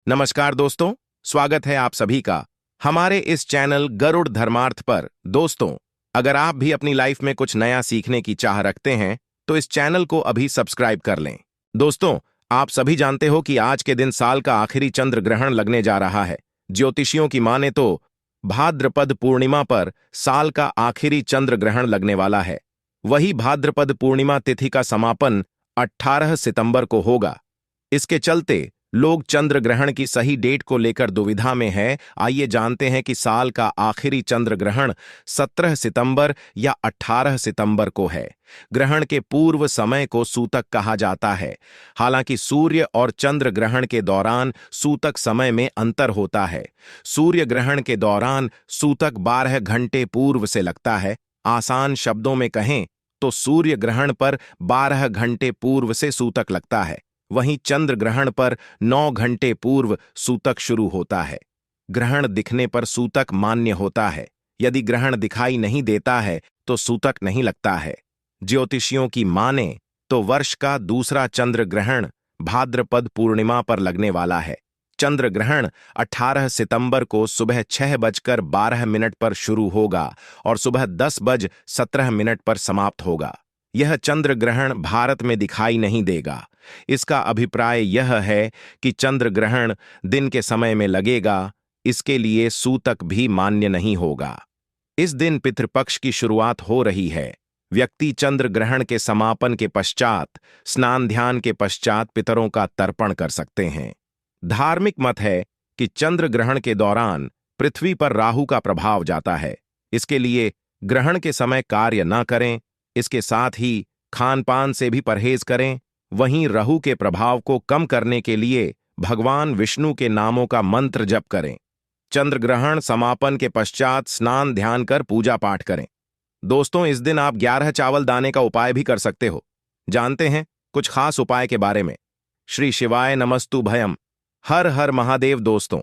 नमस्कार दोस्तों, स्वागत है आप सभी का हमारे इस चैनल गरुड़ धर्मार्थ पर। दोस्तों, अगर आप भी अपनी लाइफ में कुछ नया सीखने की चाह रखते हैं तो इस चैनल को अभी सब्सक्राइब कर लें। दोस्तों, आप सभी जानते हो कि आज के दिन साल का आखिरी चंद्र ग्रहण लगने जा रहा है। ज्योतिषियों की माने तो भाद्रपद पूर्णिमा पर साल का आखिरी चंद्र ग्रहण लगने वाला है। वही भाद्रपद पूर्णिमा तिथि का समापन 18 सितंबर को होगा। इसके चलते लोग चंद्र ग्रहण की सही डेट को लेकर दुविधा में हैं। आइए जानते हैं कि साल का आखिरी चंद्र ग्रहण 17 सितंबर या 18 सितंबर को है। ग्रहण के पूर्व समय को सूतक कहा जाता है। हालांकि सूर्य और चंद्र ग्रहण के दौरान सूतक समय में अंतर होता है। सूर्य ग्रहण के दौरान सूतक 12 घंटे पूर्व से लगता है। आसान शब्दों में कहें तो सूर्य ग्रहण पर 12 घंटे पूर्व से सूतक लगता है। वहीं चंद्र ग्रहण पर 9 घंटे पूर्व सूतक शुरू होता है। ग्रहण दिखने पर सूतक मान्य होता है। यदि ग्रहण दिखाई नहीं देता है तो सूतक नहीं लगता है। ज्योतिषियों की माने तो वर्ष का दूसरा चंद्र ग्रहण भाद्रपद पूर्णिमा पर लगने वाला है। चंद्र ग्रहण 18 सितंबर को सुबह 6:12 पर शुरू होगा और सुबह 10:17 पर समाप्त होगा। यह चंद्र ग्रहण भारत में दिखाई नहीं देगा। इसका अभिप्राय यह है कि चंद्र ग्रहण दिन के समय में लगेगा, इसके लिए सूतक भी मान्य नहीं होगा। इस दिन पितृपक्ष की शुरुआत हो रही है। व्यक्ति चंद्र ग्रहण के समापन के पश्चात स्नान ध्यान के पश्चात पितरों का तर्पण कर सकते हैं। धार्मिक मत है कि चंद्र ग्रहण के दौरान पृथ्वी पर राहु का प्रभाव जाता है। इसके लिए ग्रहण के समय कार्य न करें। इसके साथ ही खान पान से भी परहेज करें। वहीं राहु के प्रभाव को कम करने के लिए भगवान विष्णु के नामों का मंत्र जप करें। चंद्र ग्रहण समापन के पश्चात स्नान ध्यान कर पूजा पाठ करें। दोस्तों, इस दिन आप 11 चावल दाने का उपाय भी कर सकते हो। जानते हैं कुछ खास उपाय के बारे में? श्री शिवाय नमस्तु भयम, हर हर महादेव। दोस्तों,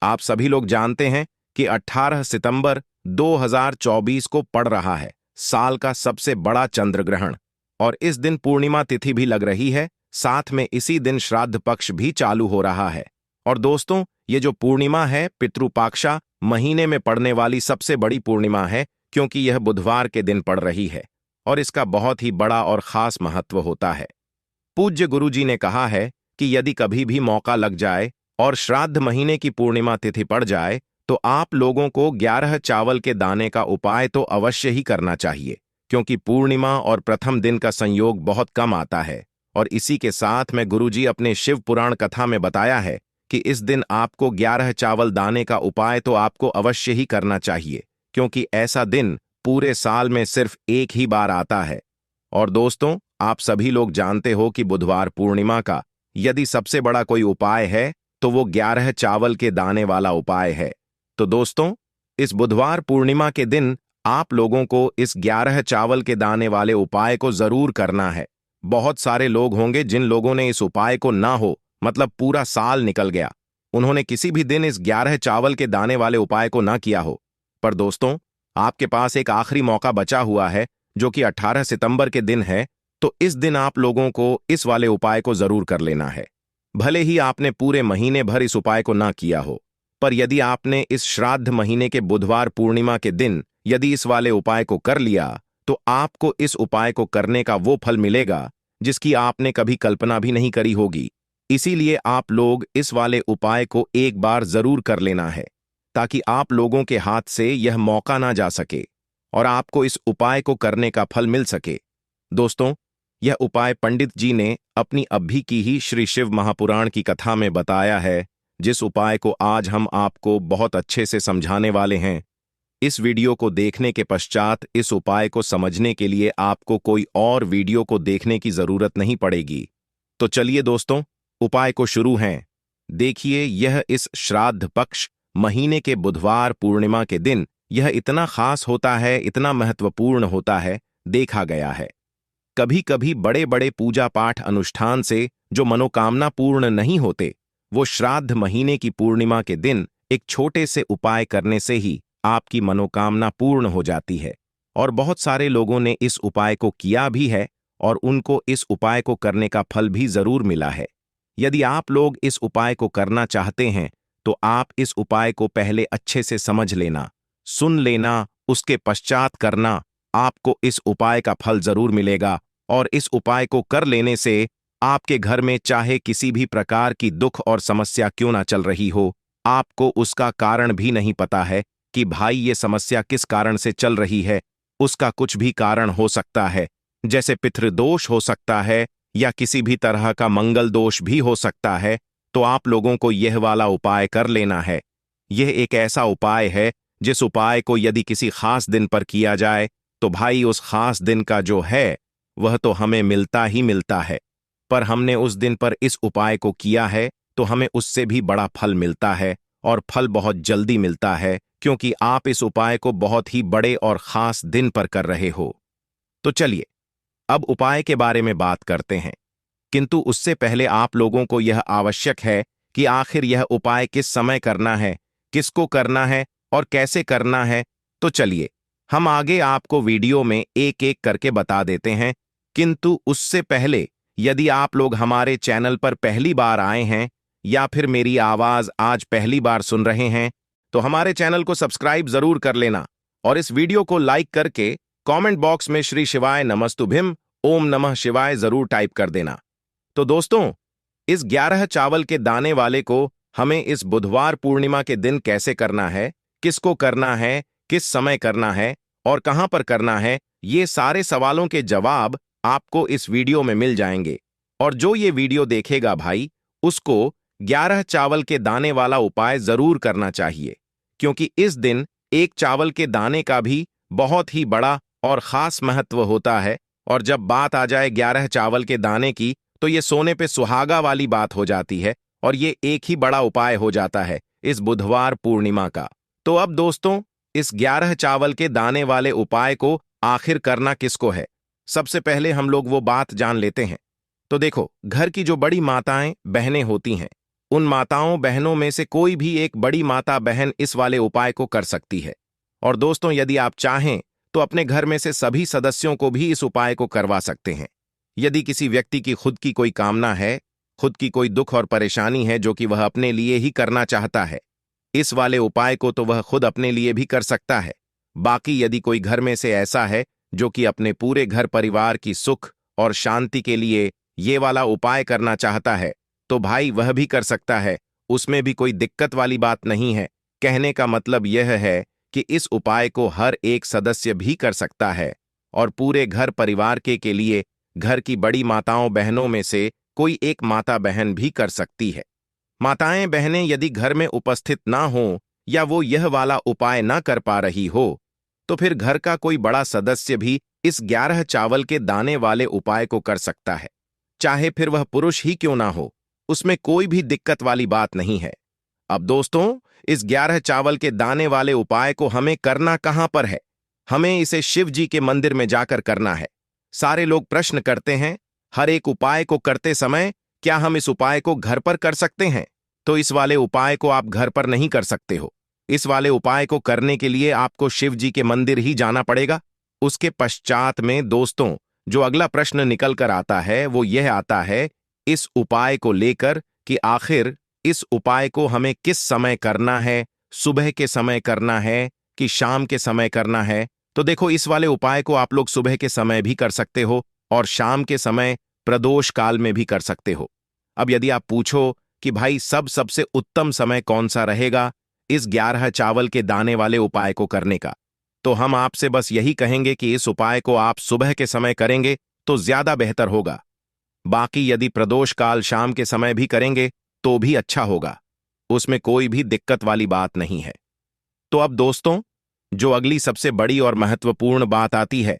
आप सभी लोग जानते हैं कि 18 सितंबर 2024 को पड़ रहा है साल का सबसे बड़ा चंद्र ग्रहण, और इस दिन पूर्णिमा तिथि भी लग रही है। साथ में इसी दिन श्राद्ध पक्ष भी चालू हो रहा है। और दोस्तों, ये जो पूर्णिमा है पितृपाक्षा महीने में पड़ने वाली सबसे बड़ी पूर्णिमा है, क्योंकि यह बुधवार के दिन पड़ रही है और इसका बहुत ही बड़ा और खास महत्व होता है। पूज्य गुरुजी ने कहा है कि यदि कभी भी मौका लग जाए और श्राद्ध महीने की पूर्णिमा तिथि पड़ जाए तो आप लोगों को 11 चावल के दाने का उपाय तो अवश्य ही करना चाहिए, क्योंकि पूर्णिमा और प्रथम दिन का संयोग बहुत कम आता है। और इसी के साथ में गुरुजी अपने शिव पुराण कथा में बताया है कि इस दिन आपको 11 चावल दाने का उपाय तो आपको अवश्य ही करना चाहिए, क्योंकि ऐसा दिन पूरे साल में सिर्फ एक ही बार आता है। और दोस्तों, आप सभी लोग जानते हो कि बुधवार पूर्णिमा का यदि सबसे बड़ा कोई उपाय है तो वो 11 चावल के दाने वाला उपाय है। तो दोस्तों, इस बुधवार पूर्णिमा के दिन आप लोगों को इस 11 चावल के दाने वाले उपाय को जरूर करना है। बहुत सारे लोग होंगे जिन लोगों ने इस उपाय को ना हो, मतलब पूरा साल निकल गया, उन्होंने किसी भी दिन इस 11 चावल के दाने वाले उपाय को ना किया हो। पर दोस्तों, आपके पास एक आखिरी मौका बचा हुआ है जो कि 18 सितंबर के दिन है। तो इस दिन आप लोगों को इस वाले उपाय को जरूर कर लेना है। भले ही आपने पूरे महीने भर इस उपाय को ना किया हो, पर यदि आपने इस श्राद्ध महीने के बुधवार पूर्णिमा के दिन यदि इस वाले उपाय को कर लिया तो आपको इस उपाय को करने का वो फल मिलेगा जिसकी आपने कभी कल्पना भी नहीं करी होगी। इसीलिए आप लोग इस वाले उपाय को एक बार जरूर कर लेना है, ताकि आप लोगों के हाथ से यह मौका ना जा सके और आपको इस उपाय को करने का फल मिल सके। दोस्तों, यह उपाय पंडित जी ने अपनी अभी की ही श्री शिव महापुराण की कथा में बताया है, जिस उपाय को आज हम आपको बहुत अच्छे से समझाने वाले हैं। इस वीडियो को देखने के पश्चात इस उपाय को समझने के लिए आपको कोई और वीडियो को देखने की जरूरत नहीं पड़ेगी। तो चलिए दोस्तों, उपाय को शुरू हैं। देखिए, यह इस श्राद्ध पक्ष महीने के बुधवार पूर्णिमा के दिन यह इतना खास होता है, इतना महत्वपूर्ण होता है। देखा गया है कभी कभी बड़े बड़े पूजा पाठ अनुष्ठान से जो मनोकामना पूर्ण नहीं होते, वो श्राद्ध महीने की पूर्णिमा के दिन एक छोटे से उपाय करने से ही आपकी मनोकामना पूर्ण हो जाती है। और बहुत सारे लोगों ने इस उपाय को किया भी है और उनको इस उपाय को करने का फल भी जरूर मिला है। यदि आप लोग इस उपाय को करना चाहते हैं तो आप इस उपाय को पहले अच्छे से समझ लेना, सुन लेना, उसके पश्चात करना। आपको इस उपाय का फल जरूर मिलेगा और इस उपाय को कर लेने से आपके घर में चाहे किसी भी प्रकार की दुख और समस्या क्यों ना चल रही हो, आपको उसका कारण भी नहीं पता है कि भाई ये समस्या किस कारण से चल रही है। उसका कुछ भी कारण हो सकता है, जैसे पितृदोष हो सकता है या किसी भी तरह का मंगल दोष भी हो सकता है। तो आप लोगों को यह वाला उपाय कर लेना है। यह एक ऐसा उपाय है जिस उपाय को यदि किसी खास दिन पर किया जाए तो भाई उस खास दिन का जो है वह तो हमें मिलता ही मिलता है। पर हमने उस दिन पर इस उपाय को किया है तो हमें उससे भी बड़ा फल मिलता है और फल बहुत जल्दी मिलता है, क्योंकि आप इस उपाय को बहुत ही बड़े और खास दिन पर कर रहे हो। तो चलिए अब उपाय के बारे में बात करते हैं, किंतु उससे पहले आप लोगों को यह आवश्यक है कि आखिर यह उपाय किस समय करना है, किसको करना है और कैसे करना है। तो चलिए हम आगे आपको वीडियो में एक एक करके बता देते हैं, किंतु उससे पहले यदि आप लोग हमारे चैनल पर पहली बार आए हैं या फिर मेरी आवाज आज पहली बार सुन रहे हैं तो हमारे चैनल को सब्सक्राइब जरूर कर लेना और इस वीडियो को लाइक करके कमेंट बॉक्स में श्री शिवाय नमस्तुभ्यम ओम नमः शिवाय जरूर टाइप कर देना। तो दोस्तों, इस 11 चावल के दाने वाले को हमें इस बुधवार पूर्णिमा के दिन कैसे करना है, किसको करना है, किस समय करना है और कहां पर करना है, ये सारे सवालों के जवाब आपको इस वीडियो में मिल जाएंगे। और जो ये वीडियो देखेगा भाई, उसको 11 चावल के दाने वाला उपाय जरूर करना चाहिए, क्योंकि इस दिन एक चावल के दाने का भी बहुत ही बड़ा और खास महत्व होता है। और जब बात आ जाए 11 चावल के दाने की तो ये सोने पे सुहागा वाली बात हो जाती है और ये एक ही बड़ा उपाय हो जाता है इस बुधवार पूर्णिमा का। तो अब दोस्तों, इस 11 चावल के दाने वाले उपाय को आखिर करना किसको है, सबसे पहले हम लोग वो बात जान लेते हैं। तो देखो, घर की जो बड़ी माताएं बहनें होती हैं, उन माताओं बहनों में से कोई भी एक बड़ी माता बहन इस वाले उपाय को कर सकती है। और दोस्तों, यदि आप चाहें तो अपने घर में से सभी सदस्यों को भी इस उपाय को करवा सकते हैं। यदि किसी व्यक्ति की खुद की कोई कामना है, खुद की कोई दुख और परेशानी है जो कि वह अपने लिए ही करना चाहता है, इस वाले उपाय को तो वह खुद अपने लिए भी कर सकता है। बाकी यदि कोई घर में से ऐसा है जो कि अपने पूरे घर परिवार की सुख और शांति के लिए ये वाला उपाय करना चाहता है तो भाई वह भी कर सकता है, उसमें भी कोई दिक्कत वाली बात नहीं है। कहने का मतलब यह है कि इस उपाय को हर एक सदस्य भी कर सकता है और पूरे घर परिवार के लिए घर की बड़ी माताओं बहनों में से कोई एक माता बहन भी कर सकती है। माताएं बहनें यदि घर में उपस्थित ना हो या वो यह वाला उपाय ना कर पा रही हो तो फिर घर का कोई बड़ा सदस्य भी इस 11 चावल के दाने वाले उपाय को कर सकता है, चाहे फिर वह पुरुष ही क्यों ना हो, उसमें कोई भी दिक्कत वाली बात नहीं है। अब दोस्तों, इस 11 चावल के दाने वाले उपाय को हमें करना कहां पर है? हमें इसे शिव जी के मंदिर में जाकर करना है। सारे लोग प्रश्न करते हैं, हर एक उपाय को करते समय क्या हम इस उपाय को घर पर कर सकते हैं? तो इस वाले उपाय को आप घर पर नहीं कर सकते हो। इस वाले उपाय को करने के लिए आपको शिव जी के मंदिर ही जाना पड़ेगा। उसके पश्चात में दोस्तों, जो अगला प्रश्न निकल कर आता है वो यह आता है इस उपाय को लेकर कि आखिर इस उपाय को हमें किस समय करना है, सुबह के समय करना है कि शाम के समय करना है। तो देखो, इस वाले उपाय को आप लोग सुबह के समय भी कर सकते हो और शाम के समय प्रदोष काल में भी कर सकते हो। अब यदि आप पूछो कि भाई सबसे उत्तम समय कौन सा रहेगा इस 11 चावल के दाने वाले उपाय को करने का, तो हम आपसे बस यही कहेंगे कि इस उपाय को आप सुबह के समय करेंगे तो ज्यादा बेहतर होगा। बाकी यदि प्रदोष काल शाम के समय भी करेंगे तो भी अच्छा होगा, उसमें कोई भी दिक्कत वाली बात नहीं है। तो अब दोस्तों, जो अगली सबसे बड़ी और महत्वपूर्ण बात आती है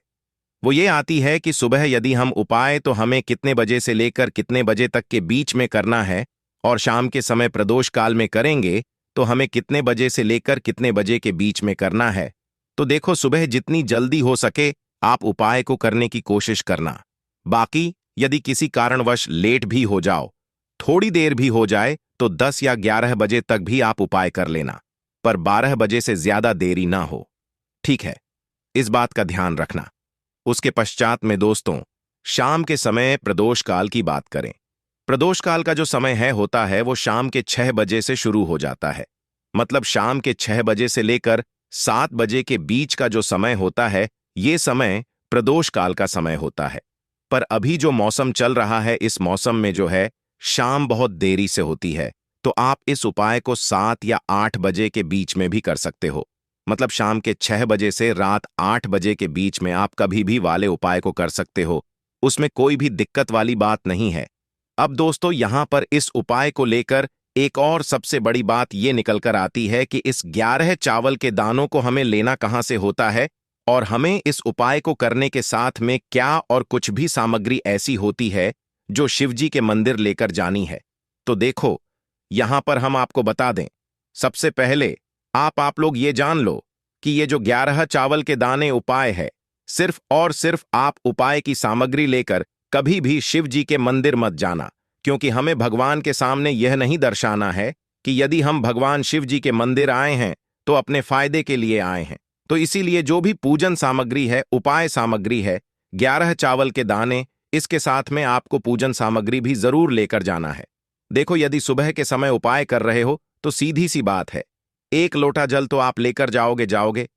वो ये आती है कि सुबह यदि हम उपाय तो हमें कितने बजे से लेकर कितने बजे तक के बीच में करना है और शाम के समय प्रदोष काल में करेंगे तो हमें कितने बजे से लेकर कितने बजे के बीच में करना है। तो देखो, सुबह जितनी जल्दी हो सके आप उपाय को करने की कोशिश करना। बाकी यदि किसी कारणवश लेट भी हो जाओ, थोड़ी देर भी हो जाए तो 10 या 11 बजे तक भी आप उपाय कर लेना, पर 12 बजे से ज्यादा देरी ना हो, ठीक है? इस बात का ध्यान रखना। उसके पश्चात में दोस्तों, शाम के समय प्रदोष काल की बात करें। प्रदोष काल का जो समय है होता है वो शाम के 6 बजे से शुरू हो जाता है। मतलब शाम के 6 बजे से लेकर 7 बजे के बीच का जो समय होता है, ये समय प्रदोष काल का समय होता है। पर अभी जो मौसम चल रहा है, इस मौसम में जो है शाम बहुत देरी से होती है, तो आप इस उपाय को 7 या 8 बजे के बीच में भी कर सकते हो। मतलब शाम के 6 बजे से रात 8 बजे के बीच में आप कभी भी वाले उपाय को कर सकते हो, उसमें कोई भी दिक्कत वाली बात नहीं है। अब दोस्तों, यहां पर इस उपाय को लेकर एक और सबसे बड़ी बात ये निकल कर आती है कि इस 11 चावल के दानों को हमें लेना कहां से होता है, और हमें इस उपाय को करने के साथ में क्या और कुछ भी सामग्री ऐसी होती है जो शिवजी के मंदिर लेकर जानी है। तो देखो, यहां पर हम आपको बता दें। सबसे पहले आप लोग ये जान लो कि ये जो 11 चावल के दाने उपाय है, सिर्फ और सिर्फ आप उपाय की सामग्री लेकर कभी भी शिव जी के मंदिर मत जाना, क्योंकि हमें भगवान के सामने यह नहीं दर्शाना है कि यदि हम भगवान शिव जी के मंदिर आए हैं तो अपने फायदे के लिए आए हैं। तो इसीलिए जो भी पूजन सामग्री है, उपाय सामग्री है, 11 चावल के दाने, इसके साथ में आपको पूजन सामग्री भी जरूर लेकर जाना है। देखो, यदि सुबह के समय उपाय कर रहे हो तो सीधी सी बात है, 1 लोटा जल तो आप लेकर जाओगे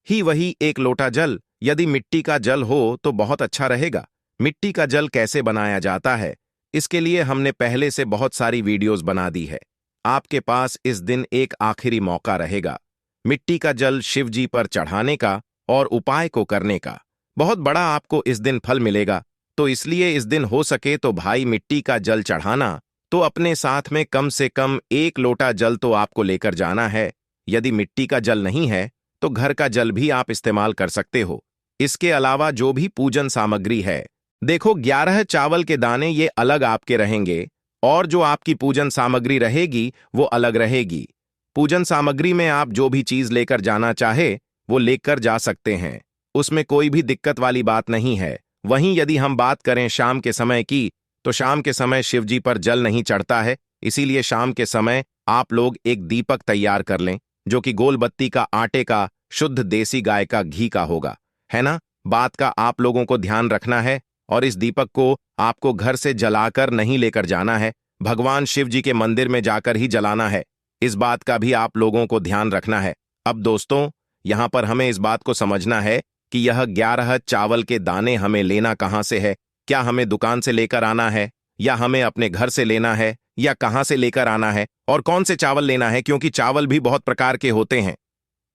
ही। वही 1 लोटा जल यदि मिट्टी का जल हो तो बहुत अच्छा रहेगा। मिट्टी का जल कैसे बनाया जाता है, इसके लिए हमने पहले से बहुत सारी वीडियोस बना दी है। आपके पास इस दिन एक आखिरी मौका रहेगा मिट्टी का जल शिव जी पर चढ़ाने का और उपाय को करने का। बहुत बड़ा आपको इस दिन फल मिलेगा। तो इसलिए इस दिन हो सके तो भाई मिट्टी का जल चढ़ाना, तो अपने साथ में कम से कम 1 लोटा जल तो आपको लेकर जाना है। यदि मिट्टी का जल नहीं है तो घर का जल भी आप इस्तेमाल कर सकते हो। इसके अलावा जो भी पूजन सामग्री है, देखो 11 चावल के दाने ये अलग आपके रहेंगे, और जो आपकी पूजन सामग्री रहेगी वो अलग रहेगी। पूजन सामग्री में आप जो भी चीज लेकर जाना चाहे वो लेकर जा सकते हैं, उसमें कोई भी दिक्कत वाली बात नहीं है। वहीं यदि हम बात करें शाम के समय की, तो शाम के समय शिवजी पर जल नहीं चढ़ता है, इसीलिए शाम के समय आप लोग एक दीपक तैयार कर लें, जो कि गोल बत्ती का, आटे का, शुद्ध देसी गाय का घी का होगा, है ना। बात का आप लोगों को ध्यान रखना है, और इस दीपक को आपको घर से जलाकर नहीं लेकर जाना है, भगवान शिव जी के मंदिर में जाकर ही जलाना है। इस बात का भी आप लोगों को ध्यान रखना है। अब दोस्तों, यहां पर हमें इस बात को समझना है कि यह 11 चावल के दाने हमें लेना कहां से है। क्या हमें दुकान से लेकर आना है, या हमें अपने घर से लेना है, या कहां से लेकर आना है, और कौन से चावल लेना है, क्योंकि चावल भी बहुत प्रकार के होते हैं।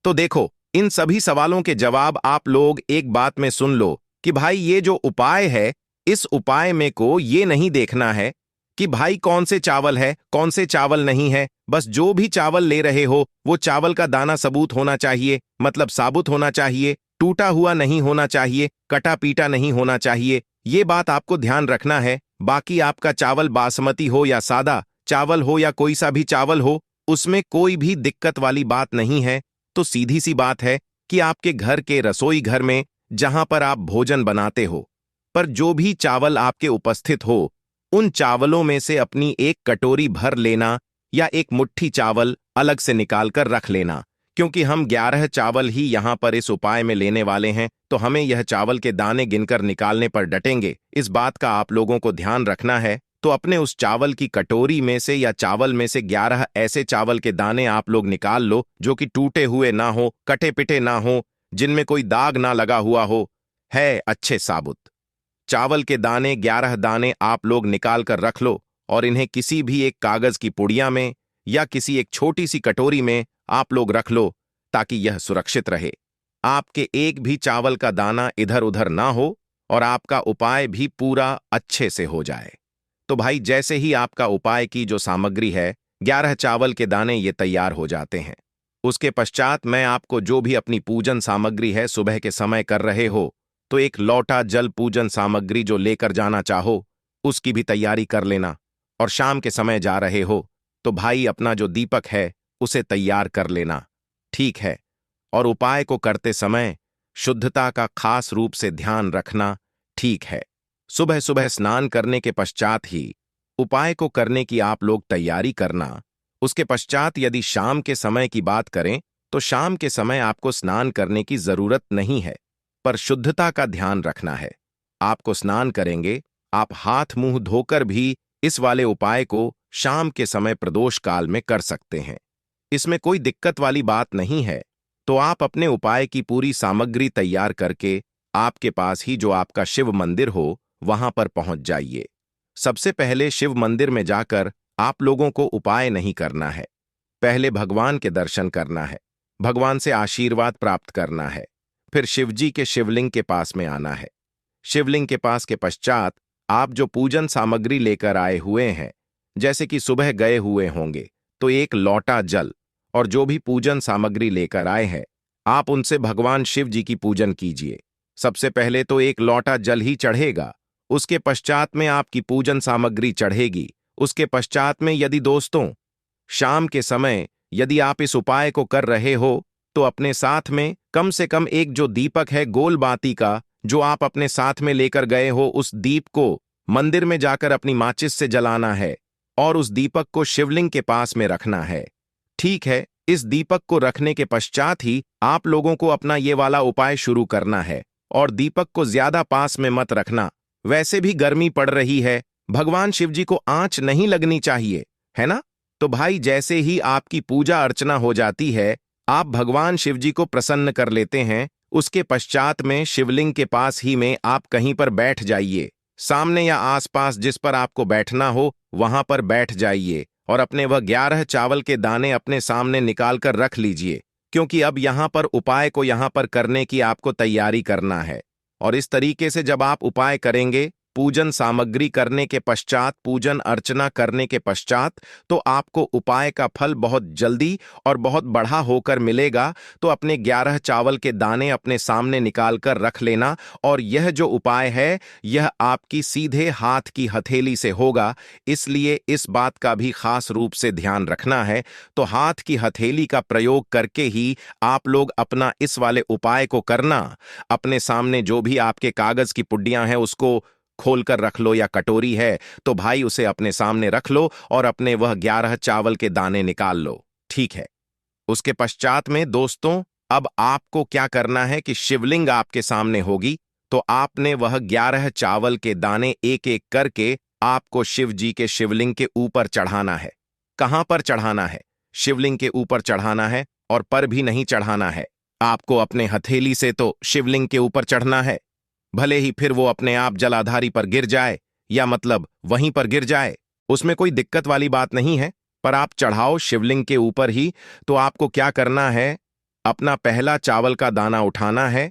तो देखो, इन सभी सवालों के जवाब आप लोग एक बात में सुन लो कि भाई ये जो उपाय है, इस उपाय में को ये नहीं देखना है कि भाई कौन से चावल है, कौन से चावल नहीं है। बस जो भी चावल ले रहे हो वो चावल का दाना सबूत होना चाहिए, मतलब साबुत होना चाहिए, टूटा हुआ नहीं होना चाहिए, कटा पीटा नहीं होना चाहिए। ये बात आपको ध्यान रखना है। बाकी आपका चावल बासमती हो या सादा चावल हो या कोई सा भी चावल हो, उसमें कोई भी दिक्कत वाली बात नहीं है। तो सीधी सी बात है कि आपके घर के रसोई घर में जहां पर आप भोजन बनाते हो, पर जो भी चावल आपके उपस्थित हो, उन चावलों में से अपनी एक कटोरी भर लेना, या एक मुट्ठी चावल अलग से निकालकर रख लेना। क्योंकि हम 11 चावल ही यहां पर इस उपाय में लेने वाले हैं, तो हमें यह चावल के दाने गिनकर निकालने पर डटेंगे। इस बात का आप लोगों को ध्यान रखना है। तो अपने उस चावल की कटोरी में से या चावल में से 11 ऐसे चावल के दाने आप लोग निकाल लो जो कि टूटे हुए ना हो, कटे पिटे ना हो, जिनमें कोई दाग ना लगा हुआ हो, है अच्छे साबुत चावल के दाने। 11 दाने आप लोग निकाल कर रख लो, और इन्हें किसी भी एक कागज की पुड़िया में या किसी एक छोटी सी कटोरी में आप लोग रख लो, ताकि यह सुरक्षित रहे। आपके एक भी चावल का दाना इधर उधर ना हो, और आपका उपाय भी पूरा अच्छे से हो जाए। तो भाई, जैसे ही आपका उपाय की जो सामग्री है, 11 चावल के दाने ये तैयार हो जाते हैं, उसके पश्चात मैं आपको जो भी अपनी पूजन सामग्री है सुबह के समय कर रहे हो, तो 1 लोटा जल पूजन सामग्री जो लेकर जाना चाहो उसकी भी तैयारी कर लेना। और शाम के समय जा रहे हो तो भाई अपना जो दीपक है उसे तैयार कर लेना, ठीक है। और उपाय को करते समय शुद्धता का खास रूप से ध्यान रखना, ठीक है। सुबह सुबह स्नान करने के पश्चात ही उपाय को करने की आप लोग तैयारी करना। उसके पश्चात यदि शाम के समय की बात करें तो शाम के समय आपको स्नान करने की जरूरत नहीं है, पर शुद्धता का ध्यान रखना है। आपको स्नान करेंगे, आप हाथ मुंह धोकर भी इस वाले उपाय को शाम के समय प्रदोष काल में कर सकते हैं। इसमें कोई दिक्कत वाली बात नहीं है। तो आप अपने उपाय की पूरी सामग्री तैयार करके आपके पास ही जो आपका शिव मंदिर हो वहां पर पहुंच जाइए। सबसे पहले शिव मंदिर में जाकर आप लोगों को उपाय नहीं करना है। पहले भगवान के दर्शन करना है, भगवान से आशीर्वाद प्राप्त करना है, फिर शिवजी के शिवलिंग के पास में आना है। शिवलिंग के पास के पश्चात आप जो पूजन सामग्री लेकर आए हुए हैं, जैसे कि सुबह गए हुए होंगे तो एक लोटा जल और जो भी पूजन सामग्री लेकर आए हैं आप उनसे भगवान शिव जी की पूजन कीजिए। सबसे पहले तो एक लोटा जल ही चढ़ेगा, उसके पश्चात में आपकी पूजन सामग्री चढ़ेगी। उसके पश्चात में यदि दोस्तों शाम के समय यदि आप इस उपाय को कर रहे हो तो अपने साथ में कम से कम एक जो दीपक है गोल बाती का जो आप अपने साथ में लेकर गए हो, उस दीप को मंदिर में जाकर अपनी माचिस से जलाना है और उस दीपक को शिवलिंग के पास में रखना है। ठीक है, इस दीपक को रखने के पश्चात ही आप लोगों को अपना ये वाला उपाय शुरू करना है और दीपक को ज्यादा पास में मत रखना। वैसे भी गर्मी पड़ रही है, भगवान शिवजी को आंच नहीं लगनी चाहिए, है ना? तो भाई जैसे ही आपकी पूजा अर्चना हो जाती है, आप भगवान शिवजी को प्रसन्न कर लेते हैं। उसके पश्चात में शिवलिंग के पास ही में आप कहीं पर बैठ जाइए, सामने या आसपास जिस पर आपको बैठना हो वहां पर बैठ जाइए और अपने वह 11 चावल के दाने अपने सामने निकाल कर रख लीजिए, क्योंकि अब यहां पर उपाय को यहां पर करने की आपको तैयारी करना है। और इस तरीके से जब आप उपाय करेंगे, पूजन सामग्री करने के पश्चात, पूजन अर्चना करने के पश्चात, तो आपको उपाय का फल बहुत जल्दी और बहुत बढ़ा होकर मिलेगा। तो अपने 11 चावल के दाने अपने सामने निकाल कर रख लेना और यह जो उपाय है यह आपकी सीधे हाथ की हथेली से होगा, इसलिए इस बात का भी खास रूप से ध्यान रखना है। तो हाथ की हथेली का प्रयोग करके ही आप लोग अपना इस वाले उपाय को करना। अपने सामने जो भी आपके कागज की पुड्डियां हैं उसको खोलकर रख लो, या कटोरी है तो भाई उसे अपने सामने रख लो और अपने वह 11 चावल के दाने निकाल लो। ठीक है, उसके पश्चात में दोस्तों अब आपको क्या करना है कि शिवलिंग आपके सामने होगी, तो आपने वह 11 चावल के दाने एक एक करके आपको शिव जी के शिवलिंग के ऊपर चढ़ाना है। कहां पर चढ़ाना है? शिवलिंग के ऊपर चढ़ाना है और पर भी नहीं चढ़ाना है। आपको अपने हथेली से तो शिवलिंग के ऊपर चढ़ना है, भले ही फिर वो अपने आप जलाधारी पर गिर जाए या मतलब वहीं पर गिर जाए, उसमें कोई दिक्कत वाली बात नहीं है, पर आप चढ़ाओ शिवलिंग के ऊपर ही। तो आपको क्या करना है, अपना पहला चावल का दाना उठाना है,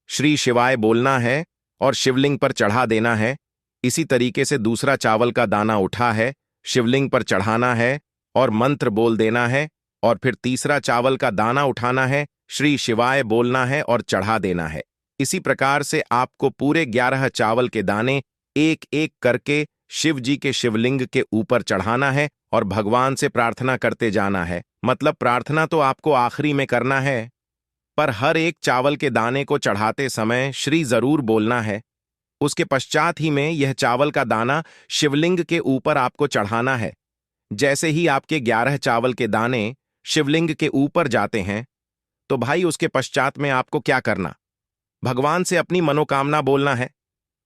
श्री शिवाय बोलना है और शिवलिंग पर चढ़ा देना है। इसी तरीके से दूसरा चावल का दाना उठा है, शिवलिंग पर चढ़ाना है और मंत्र बोल देना है, और फिर तीसरा चावल का दाना उठाना है, श्री शिवाय बोलना है और चढ़ा देना है। इसी प्रकार से आपको पूरे 11 चावल के दाने एक एक करके शिव जी के शिवलिंग के ऊपर चढ़ाना है और भगवान से प्रार्थना करते जाना है। मतलब प्रार्थना तो आपको आखिरी में करना है, पर हर एक चावल के दाने को चढ़ाते समय श्री जरूर बोलना है। उसके पश्चात ही में यह चावल का दाना शिवलिंग के ऊपर आपको चढ़ाना है। जैसे ही आपके 11 चावल के दाने शिवलिंग के ऊपर जाते हैं, तो भाई उसके पश्चात में आपको क्या करना, भगवान से अपनी मनोकामना बोलना है।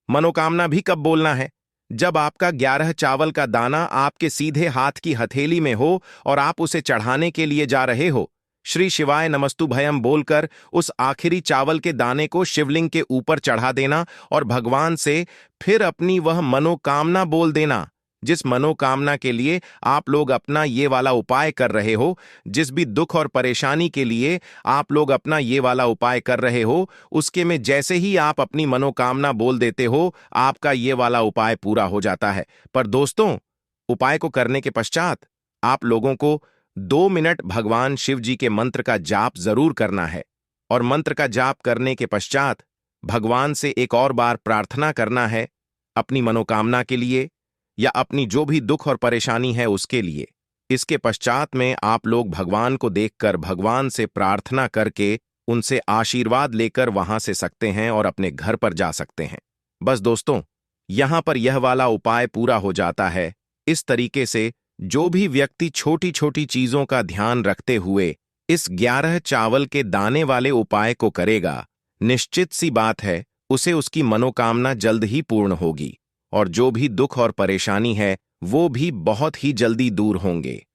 मनोकामना भी कब बोलना है? जब आपका 11 चावल का दाना आपके सीधे हाथ की हथेली में हो और आप उसे चढ़ाने के लिए जा रहे हो। श्री शिवाय नमस्तुभयम बोलकर उस आखिरी चावल के दाने को शिवलिंग के ऊपर चढ़ा देना और भगवान से फिर अपनी वह मनोकामना बोल देना, जिस मनोकामना के लिए आप लोग अपना ये वाला उपाय कर रहे हो, जिस भी दुख और परेशानी के लिए आप लोग अपना ये वाला उपाय कर रहे हो, उसके में जैसे ही आप अपनी मनोकामना बोल देते हो, आपका ये वाला उपाय पूरा हो जाता है। पर दोस्तों, उपाय को करने के पश्चात आप लोगों को 2 मिनट भगवान शिव जी के मंत्र का जाप जरूर करना है और मंत्र का जाप करने के पश्चात भगवान से एक और बार प्रार्थना करना है अपनी मनोकामना के लिए या अपनी जो भी दुख और परेशानी है उसके लिए। इसके पश्चात में आप लोग भगवान को देखकर भगवान से प्रार्थना करके उनसे आशीर्वाद लेकर वहां से सकते हैं और अपने घर पर जा सकते हैं। बस दोस्तों, यहां पर यह वाला उपाय पूरा हो जाता है। इस तरीके से जो भी व्यक्ति छोटी छोटी चीजों का ध्यान रखते हुए इस 11 चावल के दाने वाले उपाय को करेगा, निश्चित सी बात है उसे उसकी मनोकामना जल्द ही पूर्ण होगी और जो भी दुख और परेशानी है वो भी बहुत ही जल्दी दूर होंगे।